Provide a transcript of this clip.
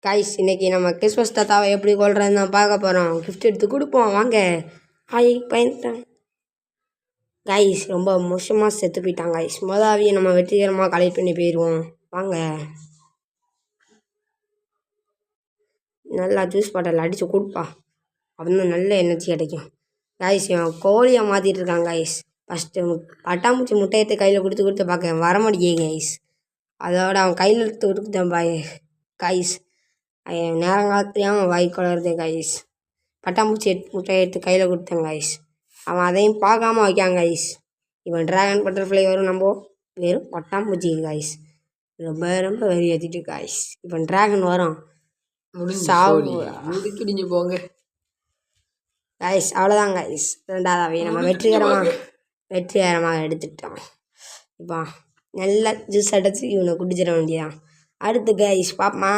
Guys இன்னைக்கு நம்ம Christmas தாத்தாவை எப்படி கொள்றதுன்னு தான் பார்க்க போகிறோம். கிஃப்ட் எடுத்து கொடுப்போம் வாங்க. ஹாய் பயந்துட்டேன் கைஸ். ரொம்ப மோசமாக செத்து போயிட்டாங்க கைஸ். மொதாவியை நம்ம வெற்றிகரமாக கலெக்ட் பண்ணி போயிடுவோம் வாங்க. நல்லா ஜூஸ் பாட்டில் அடித்து கொடுப்பா, அப்படின்னு நல்ல எனர்ஜி கிடைக்கும் கைஸ். கோழியை மாற்றிட்டு இருக்காங்க கைஸ். ஃபஸ்ட்டு பட்டாம்பூச்சி முட்டையத்தை கையில் கொடுத்து பார்க்க வர மாட்டேங்க கைஸ். அதோட அவன் கையில் எடுத்து கொடுத்தேன் பாய் கைஸ். நேரங்காலத்துலேயும் வாய்க்கு வளருது கைஸ். பட்டாம்பூச்சி முட்டையை எடுத்து கையில் கொடுத்தேன் கைஸ். அவன் அதையும் பார்க்காம வைக்காங்க கைஸ். இவன் ட்ராகன் பட்டர்ஃப்ளை வரும், நம்ம வெறும் பட்டாம்பூச்சி கைஸ். ரொம்ப ரொம்ப வெறி ஏற்றிட்டு கைஸ். இப்போ ட்ராகன் வரும் சாப்பிடுங்க போங்க கைஸ். அவ்வளோதான் கைஸ். ரெண்டாவதாவே நம்ம வெற்றிகரமாக எடுத்துட்டோம். இப்போ நல்லா ஜூஸ் அடைச்சி இவனை குடிச்சிட வேண்டியதான். அடுத்து கைஸ் பாப்பா